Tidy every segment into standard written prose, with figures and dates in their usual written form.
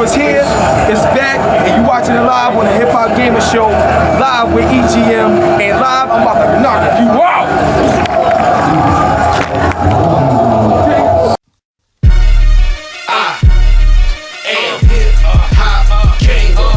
is here, it's back, and you watching it live on the Hip Hop Gamer Show, live with EGM, and live, I'm about to knock you out! I am HipHopGamer,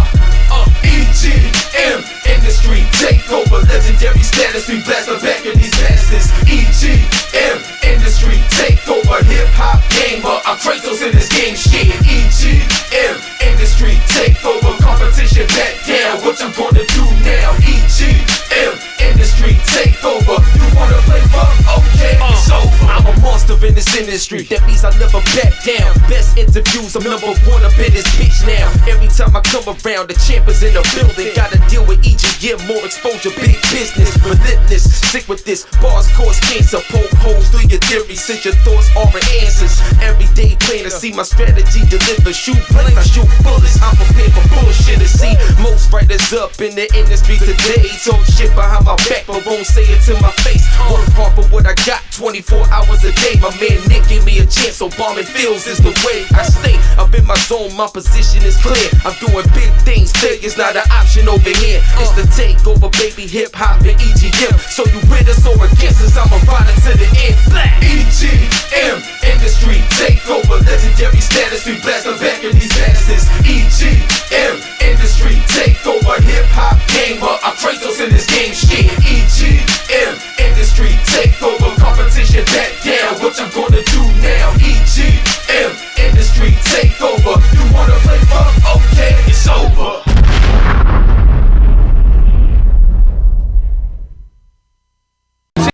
EGM, industry takeover, legendary status, we blast the back of these bastards, EGM, industry takeover, HipHopGamer, I'm Kratos in this game shit, EGM, industry takeover, competition back down, what you gonna do now, EGM, industry takeover, you wanna play rough, okay, it's over. I'm a monster in this industry, that means I never back down, best interviews, I'm number one up in this bitch now, every time I come around, the champ is in the building, gotta deal with EGM, more exposure, big business, relentless, sick with this, bars cause cancer, poke holes through your theory, since your thoughts aren't answers, every day plain to see my strategy deliver, shoot blanks, I shoot bullets, I'm prepared for bullshit to see, most writers up in the industry today, talk shit behind my back, but won't say it to my face, work hard for what I got, 24 hours a day, my man Nick gave me a chance, so bombing fields is the way I stay, I'm in my zone, my position is clear, I'm doing big things, failure's not an option over here, it's the takeover, baby, hip-hop and EGM, so you with us or against us, I'm a rider to the end, EGM, industry takeover, legendary status, we blast the back of these bastards, EGM, industry takeover, HipHopGamer, I'm Kratos in this game shit, EGM, industry takeover, competition back down, what you gonna do now, EGM, industry takeover, you wanna play rough, okay, it's over.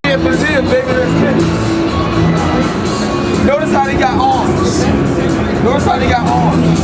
Champ is here, baby, let's get it. Notice how they got arms. Notice how they got arms.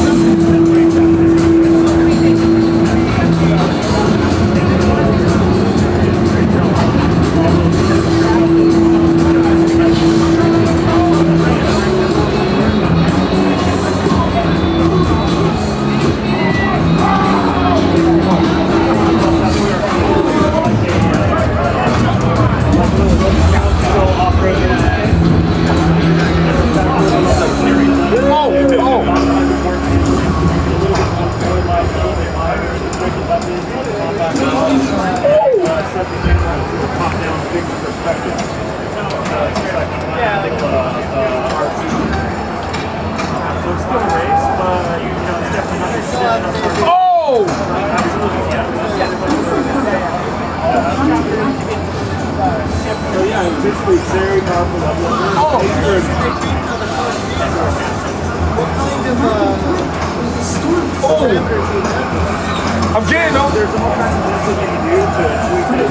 I'm getting them. There's all kinds of things that you can do to tweak it.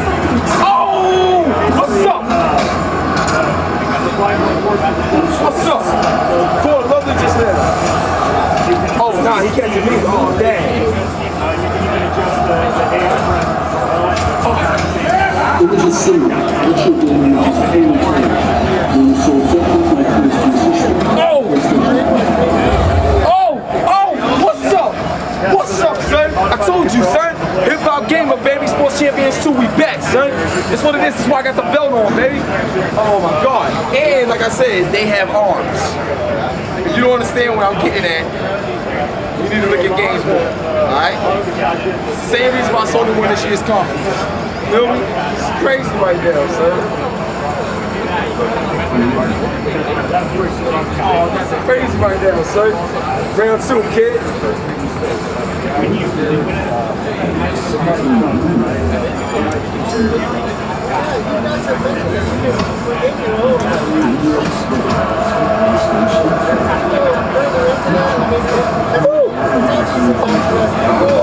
Oh! What's up? What's up? Cool, lovely just now. Oh, nah, he catching me. Oh, dang. It was a signal that should be announced any time when you saw something like this musician. What's up, son? I told you, son. HipHopGamer, baby. Sports Champions 2, we back, son. It's what it is. That's why I got the belt on, baby. Oh, my God. And, like I said, they have arms. If you don't understand what I'm getting at, you need to look at games more. Alright? Same reason why Sony won this year's conference. Feel me? It's crazy right now, son. Oh, that's crazy right now, son. Round 2, kid.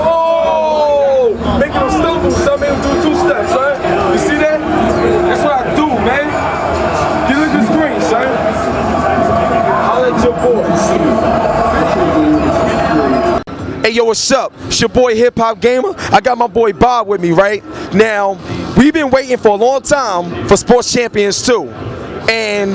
Oh! Making them stumble, son. Make them do 2 steps, son. You see that? That's what I do, man. Get look at the screen, son. Holla at your boys. Hey, yo, what's up? It's your boy HipHopGamer. I got my boy Bob with me right now. We've been waiting for a long time for Sports Champions 2. And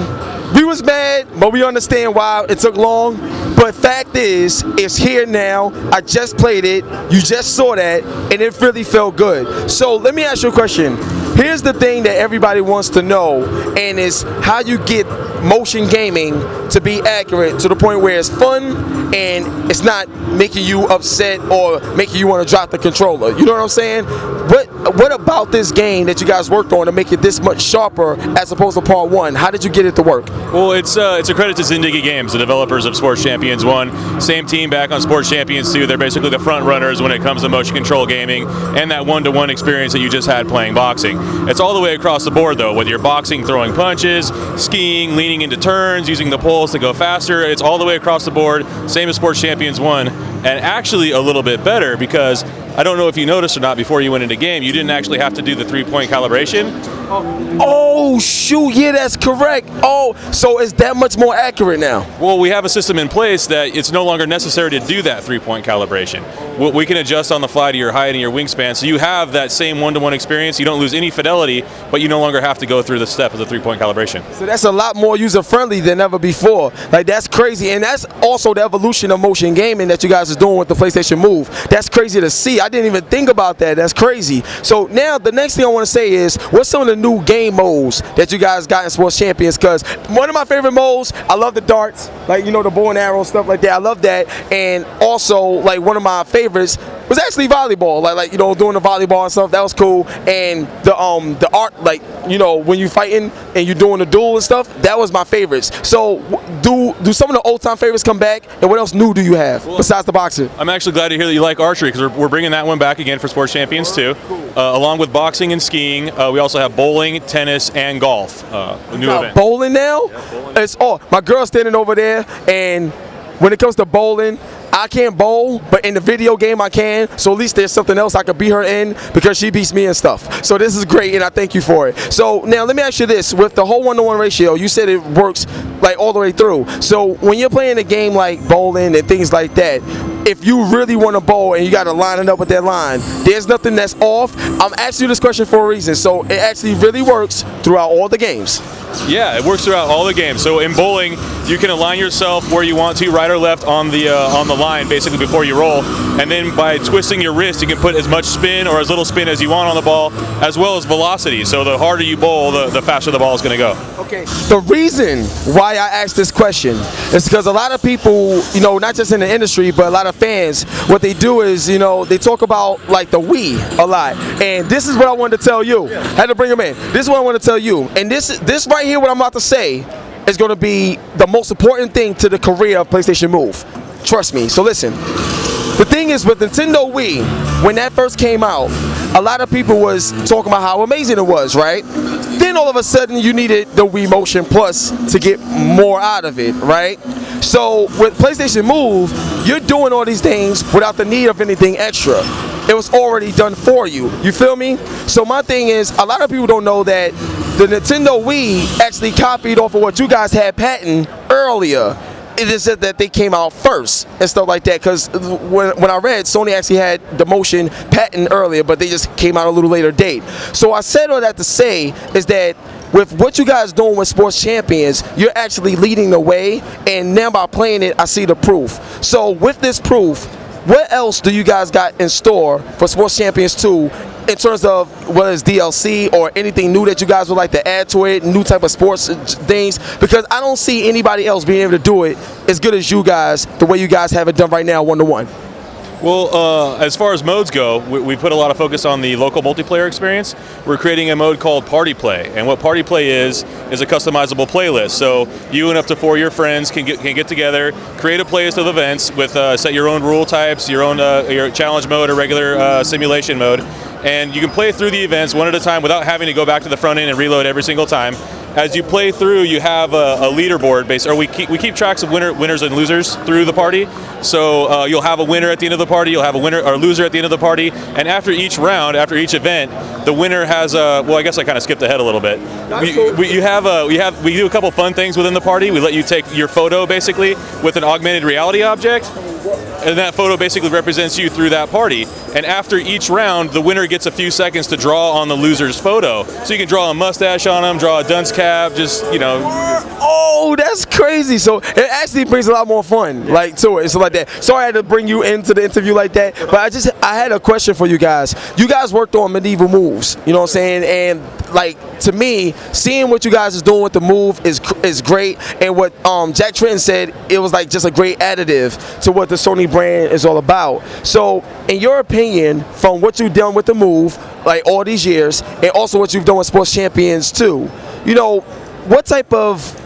we was mad, but we understand why it took long. But fact is, it's here now. I just played it. You just saw that, and it really felt good. So let me ask you a question. here's the thing that everybody wants to know, and is how you get motion gaming to be accurate to the point where it's fun and it's not making you upset or making you want to drop the controller. You know what I'm saying? What about this game that you guys worked on to make it this much sharper as opposed to part 1? How did you get it to work? Well, it's a credit to Zyndiggy Games, the developers of Sports Champions 1. Same team back on Sports Champions 2. They're basically the front runners when it comes to motion control gaming and that one-to-one experience that you just had playing boxing. It's all the way across the board, though, whether you're boxing, throwing punches, skiing, leaning into turns, using the poles to go faster. It's all the way across the board, same as Sports Champions 1, and actually a little bit better because I don't know if you noticed or not before you went into game, you didn't actually have to do the 3-point calibration. Oh, shoot, yeah, that's correct. Oh, so it's that much more accurate now. Well, we have a system in place that it's no longer necessary to do that 3-point calibration. We can adjust on the fly to your height and your wingspan, so you have that same one-to-one experience. You don't lose any fidelity, but you no longer have to go through the step of the 3-point calibration. So that's a lot more user-friendly than ever before. Like, that's crazy, and that's also the evolution of motion gaming that you guys are doing with the PlayStation Move. That's crazy to see. I didn't even think about that. That's crazy. So now the next thing I want to say is, what's some of the new game modes that you guys got in Sports Champions? Because one of my favorite modes, I love the darts, like, you know, the bow and arrow, stuff like that. I love that. And also, like, one of my favorites was actually volleyball, like you know, doing the volleyball and stuff. That was cool. And the art, like, you know, when you fighting and you're doing the duel and stuff, that was my favorites. So do some of the old time favorites come back, and what else new do you have besides the boxing? I'm actually glad to hear that you like archery, because we're bringing that one back again for Sports Champions 2. Along with boxing and skiing, we also have bowling, tennis, and golf. A new event. Bowling now? Yeah, bowling. It's my girl's standing over there, and when it comes to bowling, I can't bowl, but in the video game I can, so at least there's something else I could beat her in, because she beats me and stuff. So this is great, and I thank you for it. So now let me ask you this, with the whole 1-to-1 ratio, you said it works like all the way through. So when you're playing a game like bowling and things like that, if you really want to bowl and you got to line it up with that line, there's nothing that's off. I'm asking you this question for a reason. So it actually really works throughout all the games. Yeah, it works throughout all the games. So in bowling, you can align yourself where you want to, right or left on the line, basically before you roll. And then by twisting your wrist, you can put as much spin or as little spin as you want on the ball, as well as velocity. So the harder you bowl, the faster the ball is going to go. Okay. The reason why I asked this question is because a lot of people, you know, not just in the industry, but a lot of fans, what they do is, you know, they talk about like the Wii a lot. And this is what I wanted to tell you. I had to bring them in. This is what I want to tell you. And this right here, what I'm about to say, is going to be the most important thing to the career of PlayStation Move. Trust me. So listen. The thing is, with Nintendo Wii, when that first came out, a lot of people was talking about how amazing it was, right? Then all of a sudden you needed the Wii Motion Plus to get more out of it, right? So with PlayStation Move, you're doing all these things without the need of anything extra. It was already done for you. You feel me? So my thing is, a lot of people don't know that the Nintendo Wii actually copied off of what you guys had patent earlier. It is that they came out first and stuff like that, because when I read, Sony actually had the motion patent earlier, but they just came out a little later date. So I said all that to say is that with what you guys doing with Sports Champions, you're actually leading the way, and now by playing it, I see the proof. So with this proof, what else do you guys got in store for Sports Champions 2 in terms of whether it's DLC or anything new that you guys would like to add to it, new type of sports things? Because I don't see anybody else being able to do it as good as you guys, the way you guys have it done right now, 1-to-1. Well, as far as modes go, we put a lot of focus on the local multiplayer experience. We're creating a mode called Party Play, and what Party Play is a customizable playlist. So you and up to 4 of your friends can get together, create a playlist of events with set your own rule types, your own your challenge mode or regular simulation mode, and you can play through the events one at a time without having to go back to the front end and reload every single time. As you play through, you have a leaderboard based, or we keep tracks of winners and losers through the party. So you'll have a winner at the end of the party, you'll have a winner or loser at the end of the party, and after each round, after each event, the winner has a. Well, I guess I kind of skipped ahead a little bit. We do a couple fun things within the party. We let you take your photo basically with an augmented reality object. and that photo basically represents you through that party. And after each round, the winner gets a few seconds to draw on the loser's photo. So you can draw a mustache on them, draw a dunce cap, just, you know. Oh, that's crazy. So it actually brings a lot more fun, like, to it, and stuff like that. Sorry I had to bring you into the interview like that, but I had a question for you guys. You guys worked on medieval moves, you know what I'm saying? And like, to me, seeing what you guys is doing with the move is great. And what Jack Trenton said, it was like just a great additive to what the Sony brand is all about. So in your opinion, from what you've done with the move, like all these years, and also what you've done with Sports Champions too, you know, what type of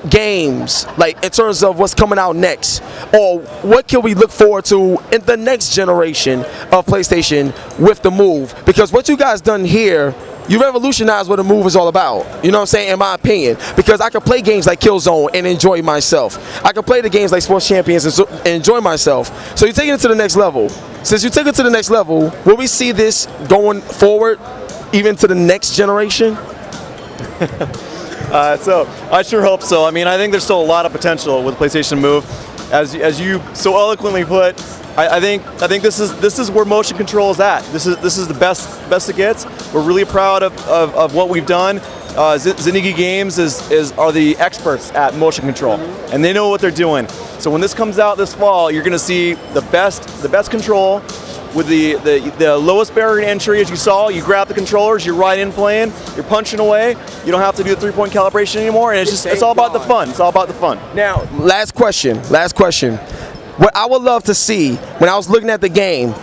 games, like in terms of what's coming out next, or what can we look forward to in the next generation of PlayStation with the move? Because what you guys done here, you revolutionized what the move is all about, you know what I'm saying, in my opinion. Because I can play games like Killzone and enjoy myself. I can play the games like Sports Champions and enjoy myself. So you're taking it to the next level. Since you take it to the next level, will we see this going forward even to the next generation? So I sure hope so. I mean, I think there's still a lot of potential with PlayStation Move, as you so eloquently put. I think this is where motion control is at. This is the best it gets. We're really proud of what we've done. Zinigi Games are the experts at motion control, and they know what they're doing. So when this comes out this fall, you're going to see the best control. With the lowest barrier to entry, as you saw, you grab the controllers, you're right in playing, you're punching away. You don't have to do the 3-point calibration anymore, and it's all about the fun. It's all about the fun. Now, last question. What I would love to see when I was looking at the game,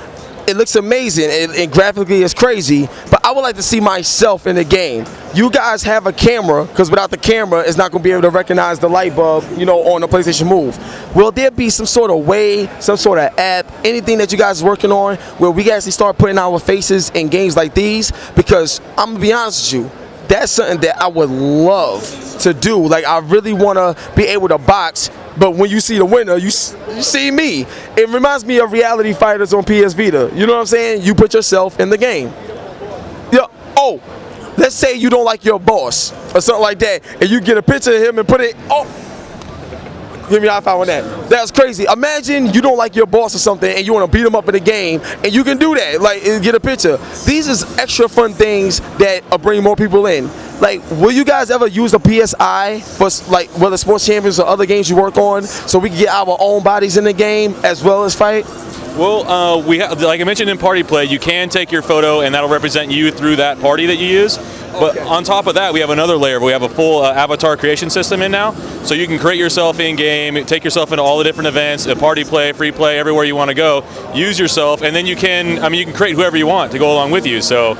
it looks amazing and graphically it's crazy, but I would like to see myself in the game. You guys have a camera, because without the camera, it's not going to be able to recognize the light bulb, you know, on the PlayStation Move. Will there be some sort of way, some sort of app, anything that you guys are working on where we actually start putting our faces in games like these? Because I'm going to be honest with you, that's something that I would love to do. Like, I really want to be able to box, but when you see the winner, you see me. It reminds me of Reality Fighters on PS Vita. You know what I'm saying? You put yourself in the game. Yeah. Oh, let's say you don't like your boss or something like that, and you get a picture of him and put it. Oh, give me a high five on that. That's crazy. Imagine you don't like your boss or something, and you want to beat him up in the game, and you can do that. Like, get a picture. These is extra fun things that bring more people in. Like, will you guys ever use a PSI for, like, whether Sports Champions or other games you work on, so we can get our own bodies in the game as well as fight? Well, like I mentioned in Party Play, you can take your photo and that'll represent you through that party that you use. But on top of that, we have another layer. We have a full avatar creation system in now, so you can create yourself in game, take yourself into all the different events, Party Play, Free Play, everywhere you want to go. Use yourself, and then you can create whoever you want to go along with you. So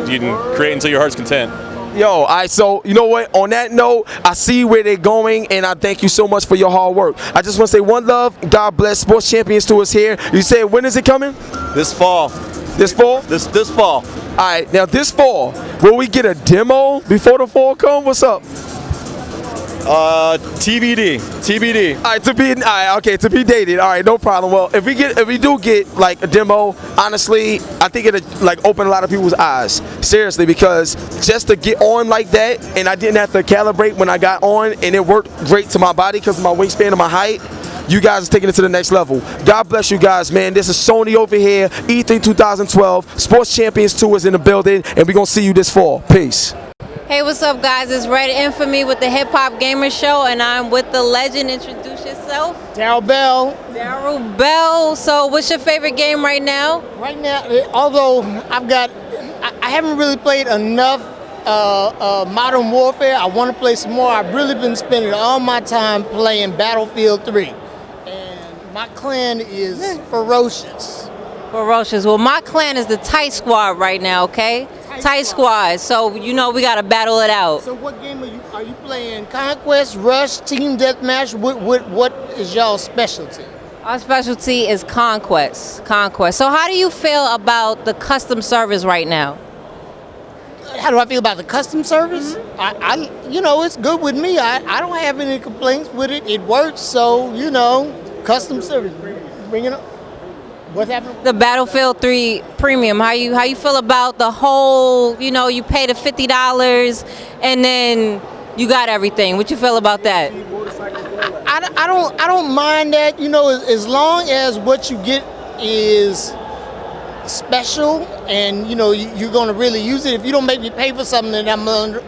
you can create until your heart's content. Yo, so you know what? On that note, I see where they're going, and I thank you so much for your hard work. I just want to say one love. God bless. Sports Champions Tour is here. You said, when is it coming? This fall. This fall? This fall. All right. Now this fall, will we get a demo before the fall come? What's up? TBD. All right, to be dated. All right, no problem. Well, if we do get like a demo, honestly, I think it'll like open a lot of people's eyes. Seriously, because just to get on like that, and I didn't have to calibrate when I got on, and it worked great to my body because of my wingspan and my height. You guys are taking it to the next level. God bless you guys, man. This is Sony over here, E3 2012. Sports Champions 2 is in the building, and we're going to see you this fall. Peace. Hey, what's up, guys? It's Redinfamy with the HipHopGamerShow, and I'm with the legend. Introduce yourself. Daryl Bell. Daryl Bell. So, what's your favorite game right now? Right now, although I haven't really played enough Modern Warfare. I want to play some more. I've really been spending all my time playing Battlefield 3, and my clan is ferocious. Ferocious. Well, my clan is the Tight Squad right now, okay? Tight Squad. So, you know, we got to battle it out. So what game are you playing? Conquest, Rush, Team Deathmatch? What is y'all's specialty? Our specialty is Conquest. So how do you feel about the custom service right now? How do I feel about the custom service? I you know, it's good with me. I don't have any complaints with it. It works, so, you know, custom service. Bring it up. What's happening? The Battlefield 3 Premium. How you feel about the whole, you know, you pay the $50 and then you got everything. What you feel about that? I don't mind that, you know, as long as what you get is special and you know you're going to really use it. If you don't make me pay for something, then I'm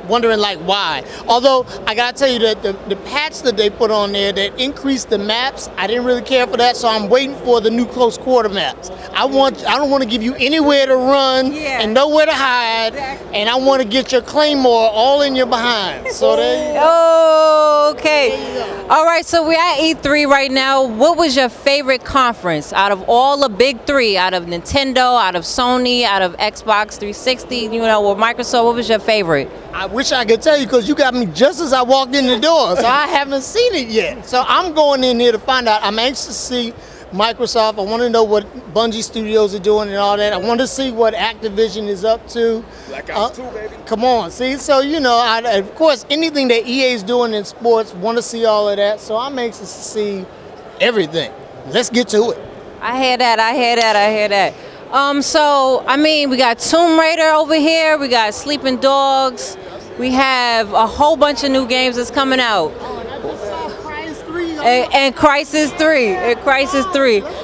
wondering like why. Although I gotta tell you that the patch that they put on there that increased the maps, I didn't really care for that, so I'm waiting for the new close quarter maps. I don't want to give you anywhere to run and nowhere to hide, and I want to get your claymore all in your behind. So there you go. Oh, okay. All right, so we're at E3 right now. What was your favorite conference out of all the big three, out of Nintendo, out of Sony, out of Xbox 360, you know, with Microsoft? What was your favorite? I wish I could tell you because you got me just as I walked in the door, so I haven't seen it yet. So I'm going in here to find out. I'm anxious to see Microsoft. I want to know what Bungie Studios are doing and all that. I want to see what Activision is up to. Black Ops 2, baby. Come on, see? So, you know, of course, anything that EA is doing in sports, want to see all of that. So I'm anxious to see everything. Let's get to it. I hear that. So, I mean, we got Tomb Raider over here. We got Sleeping Dogs. We have a whole bunch of new games that's coming out. And Crisis 3.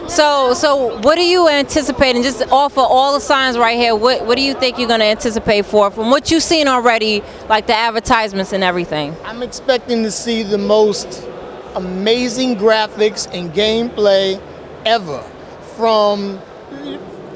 So what are you anticipating? Just off of all the signs right here, what do you think you're going to anticipate for from what you've seen already, like the advertisements and everything? I'm expecting to see the most amazing graphics and gameplay ever. From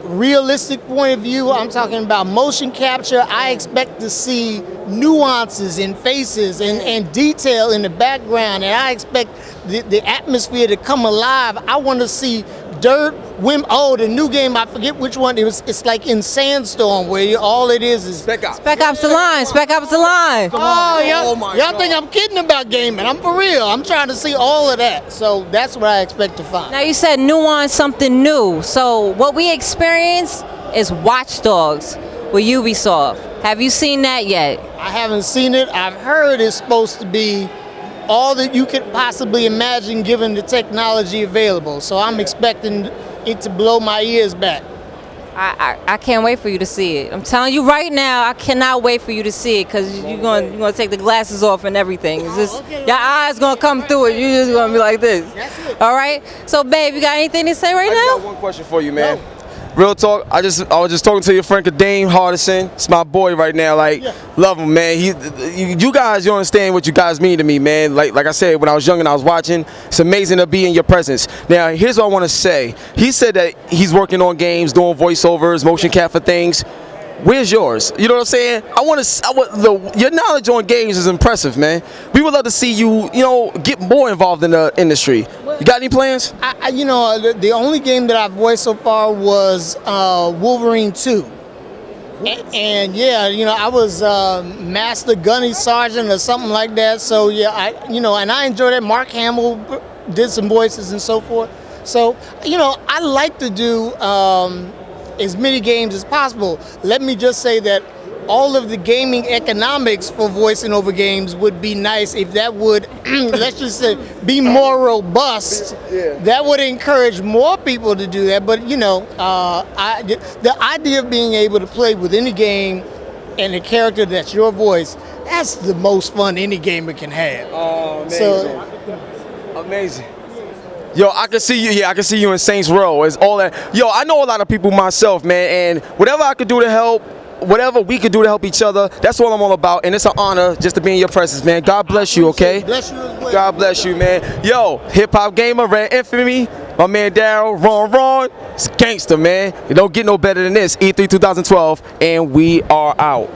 realistic point of view, I'm talking about motion capture. I expect to see nuances in faces and detail in the background, and I expect the atmosphere to come alive. I want to see dirt, the new game, I forget which one. It's like in Sandstorm where all it is Spec Ops The Line. Y'all think I'm kidding about gaming. I'm for real. I'm trying to see all of that. So that's what I expect to find. Now you said nuance, something new. So what we experienced is Watch Dogs with Ubisoft. Have you seen that yet? I haven't seen it. I've heard it's supposed to be all that you could possibly imagine given the technology available. So I'm expecting it to blow my ears back. I can't wait for you to see it. I'm telling you right now, I cannot wait for you to see it because you're gonna take the glasses off and everything. It's just, your eyes gonna come through it. You're just gonna be like this. That's it. All right. So, babe, you got anything to say right now? I got one question for you, man. No. Real talk, I was just talking to your friend Kadeem Hardison. It's my boy right now. Like, love him, man. You guys, you understand what you guys mean to me, man. Like I said, when I was young and I was watching, it's amazing to be in your presence. Now, here's what I want to say. He said that he's working on games, doing voiceovers, motion cap for things. Where's yours? You know what I'm saying? Your knowledge on games is impressive, man. We would love to see you, get more involved in the industry. You got any plans? The only game that I've voiced so far was Wolverine 2. And yeah, I was Master Gunny Sergeant or something like that. So yeah, and I enjoyed it. Mark Hamill did some voices and so forth. So, I like to do as many games as possible. Let me just say that all of the gaming economics for voicing over games would be nice if that would, let's just say, be more robust. That would encourage more people to do that. But, the idea of being able to play with any game and a character that's your voice, that's the most fun any gamer can have. Oh, amazing. Amazing. Yo, I can see you. Yeah, I can see you in Saints Row. It's all that. Yo, I know a lot of people myself, man, and whatever I could do to help, whatever we could do to help each other, that's what I'm all about. And it's an honor just to be in your presence, man. God bless you, okay? Bless you as well. God bless you, man. Yo, HipHopGamer, Redinfamy, my man Daryl, Ron. It's gangster, man. You don't get no better than this. E3 2012, and we are out.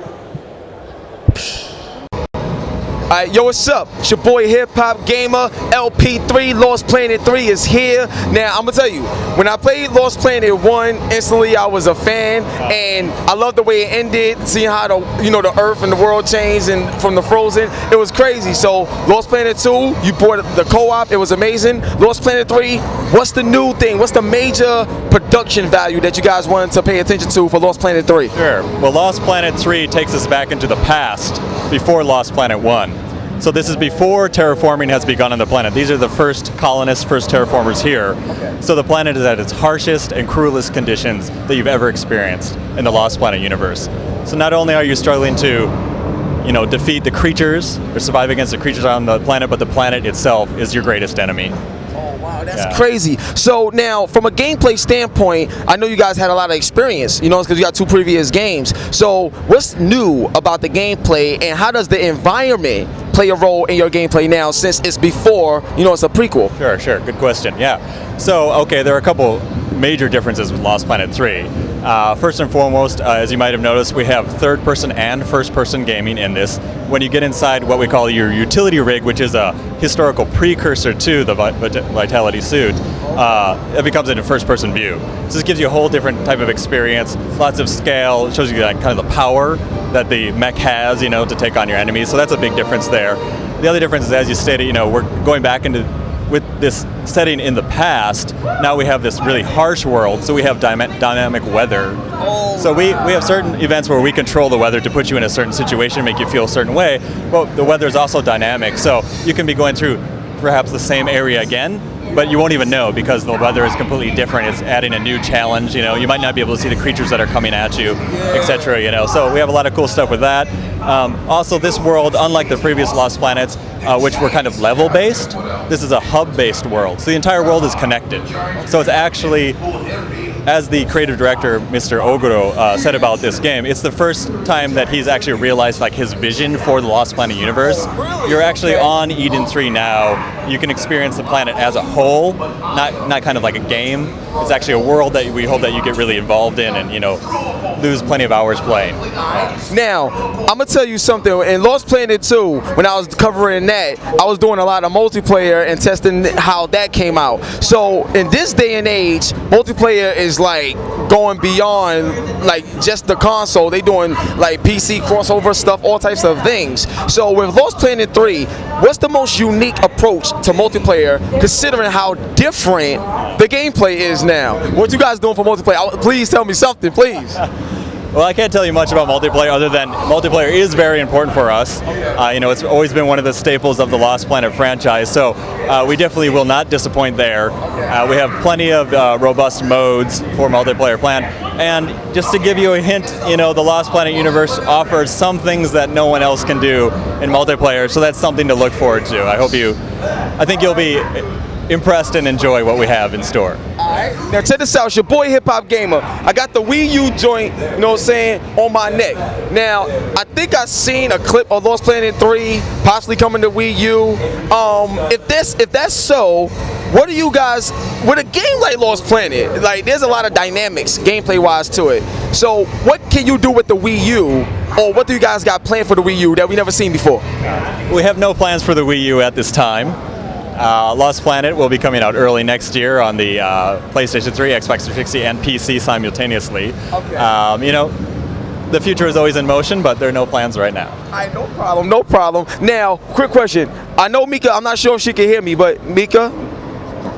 Alright, yo, what's up? It's your boy HipHopGamer, LP3, Lost Planet 3 is here. Now, I'm gonna tell you, when I played Lost Planet 1, instantly I was a fan, and I love the way it ended, seeing how the Earth and the world changed and from the Frozen, it was crazy. So, Lost Planet 2, you bought the co-op, it was amazing. Lost Planet 3, what's the new thing? What's the major production value that you guys wanted to pay attention to for Lost Planet 3? Sure. Well, Lost Planet 3 takes us back into the past, before Lost Planet 1. So this is before terraforming has begun on the planet. These are the first colonists, first terraformers here. Okay. So the planet is at its harshest and cruelest conditions that you've ever experienced in the Lost Planet universe. So not only are you struggling to defeat the creatures or survive against the creatures on the planet, but the planet itself is your greatest enemy. Wow, that's crazy. So now, from a gameplay standpoint, I know you guys had a lot of experience, because you got 2 previous games. So what's new about the gameplay, and how does the environment play a role in your gameplay now, since it's before, it's a prequel? Sure. Good question. Yeah. So, okay, there are a couple major differences with Lost Planet 3. First and foremost, as you might have noticed, we have third-person and first-person gaming in this. When you get inside what we call your utility rig, which is a historical precursor to the Vitality suit, it becomes in a first-person view. So this gives you a whole different type of experience, lots of scale. It shows you kind of the power that the mech has, to take on your enemies. So that's a big difference there. The other difference is, as you stated, we're going back into with this setting in the past. Now we have this really harsh world, so we have dynamic weather. So we have certain events where we control the weather to put you in a certain situation, make you feel a certain way, but the weather is also dynamic. So you can be going through perhaps the same area again, but you won't even know because the weather is completely different. It's adding a new challenge. You might not be able to see the creatures that are coming at you, etc. So we have a lot of cool stuff with that. Also, this world, unlike the previous Lost Planets, which were kind of level-based, this is a hub-based world. So the entire world is connected. So it's actually, as the creative director, Mr. Oguro, said about this game, it's the first time that he's actually realized his vision for the Lost Planet universe. You're actually on Eden 3 now. You can experience the planet as a whole, not kind of like a game. It's actually a world that we hope that you get really involved in and, lose plenty of hours playing. Now, I'm going to tell you something. In Lost Planet 2, when I was covering that, I was doing a lot of multiplayer and testing how that came out. So in this day and age, multiplayer is going beyond just the console. They doing PC crossover stuff, all types of things. So with Lost Planet 3, what's the most unique approach to multiplayer, considering how different the gameplay is now? What you guys doing for multiplayer? Please tell me something, please. Well, I can't tell you much about multiplayer other than multiplayer is very important for us. It's always been one of the staples of the Lost Planet franchise, so we definitely will not disappoint there. We have plenty of robust modes for multiplayer plan, and just to give you a hint, the Lost Planet universe offers some things that no one else can do in multiplayer, so that's something to look forward to. I think you'll be impressed and enjoy what we have in store. Alright, now check this out, it's your boy HipHopGamer. I got the Wii U joint, on my neck. Now, I think I've seen a clip of Lost Planet 3 possibly coming to Wii U. If that's so, what do you guys, with a game like Lost Planet, there's a lot of dynamics gameplay-wise to it. So what can you do with the Wii U, or what do you guys got planned for the Wii U that we never seen before? We have no plans for the Wii U at this time. Lost Planet will be coming out early next year on the PlayStation 3, Xbox 360, and PC simultaneously. Okay. The future is always in motion, but there are no plans right now. All right, no problem. Now, quick question. I know Mika, I'm not sure if she can hear me, but Mika,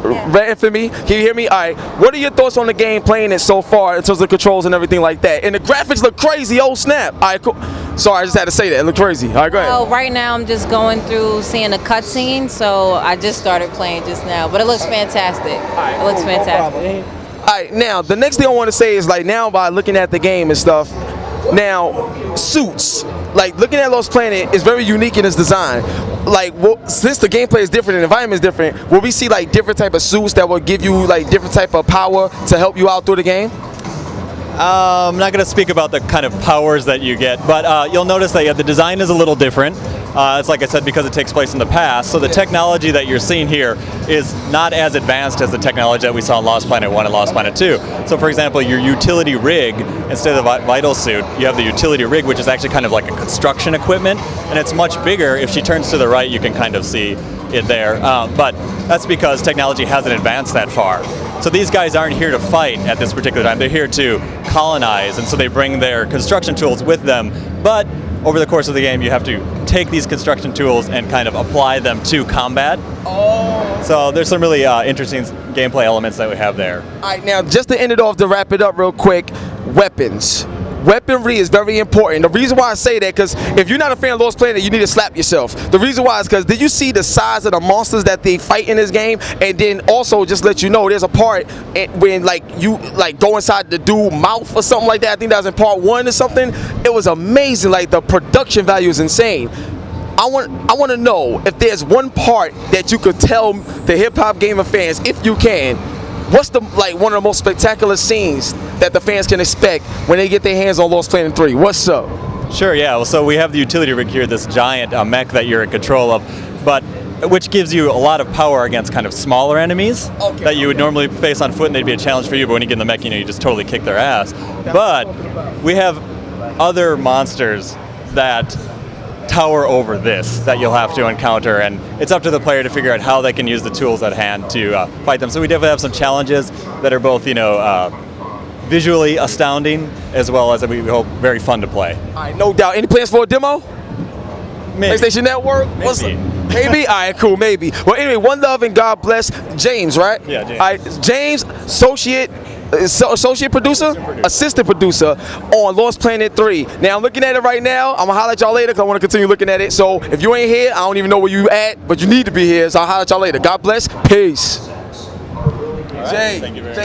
Redinfamy, can you hear me? All right, what are your thoughts on the game, playing it so far in terms of controls and everything like that? And the graphics look crazy, oh snap. All right, cool. Sorry, I just had to say that, it looked crazy. All right, go ahead. Well, right now I'm just going through seeing a cutscene, so I just started playing just now, but it looks fantastic. It looks fantastic. All right, now, the next thing I want to say is, now by looking at the game and stuff, now, suits, looking at Lost Planet is very unique in its design. Since the gameplay is different and the environment is different, will we see different type of suits that will give you different type of power to help you out through the game? I'm not going to speak about the kind of powers that you get, but you'll notice that the design is a little different. It's like I said, because it takes place in the past, so the technology that you're seeing here is not as advanced as the technology that we saw in Lost Planet 1 and Lost Planet 2. So for example, your utility rig, instead of the vital suit, you have the utility rig, which is actually kind of like a construction equipment, and it's much bigger. If she turns to the right, you can kind of see it there, but that's because technology hasn't advanced that far. So these guys aren't here to fight at this particular time, they're here to colonize, and so they bring their construction tools with them, but over the course of the game you have to take these construction tools and kind of apply them to combat. So there's some really interesting gameplay elements that we have there. Alright, now just to end it off, to wrap it up real quick, weapons. weaponry is very important. The reason why I say that, because if you're not a fan of Lost Planet, you need to slap yourself. The reason why is because did you see the size of the monsters that they fight in this game? And then also just let you know, there's a part when like you like go inside the dude's mouth or something like that. I think that was in part 1 or something. It was amazing. Like the production value is insane. I want to know if there's one part that you could tell the Hip Hop Gamer fans, if you can, what's the like one of the most spectacular scenes that the fans can expect when they get their hands on Lost Planet 3? What's up? Sure, yeah. Well, so we have the utility rig here, this giant mech that you're in control of, but which gives you a lot of power against kind of smaller enemies that you would normally face on foot, and they'd be a challenge for you. But when you get in the mech, you just totally kick their ass. But we have other monsters that tower over this that you'll have to encounter, and it's up to the player to figure out how they can use the tools at hand to fight them. So we definitely have some challenges that are both, visually astounding as well as, we hope, very fun to play. All right, no doubt. Any plans for a demo? Maybe. PlayStation Network? Maybe. Maybe? All right, cool, maybe. Well, anyway, one love and God bless. James, right? Yeah, James. All right, James, associate producer, assistant producer on Lost Planet 3. Now I'm looking at it right now. I'm gonna holler at y'all later because I want to continue looking at it. So if you ain't here, I don't even know where you at, but you need to be here. So I'll holler at y'all later. God bless. Peace. All right. Thank you very much.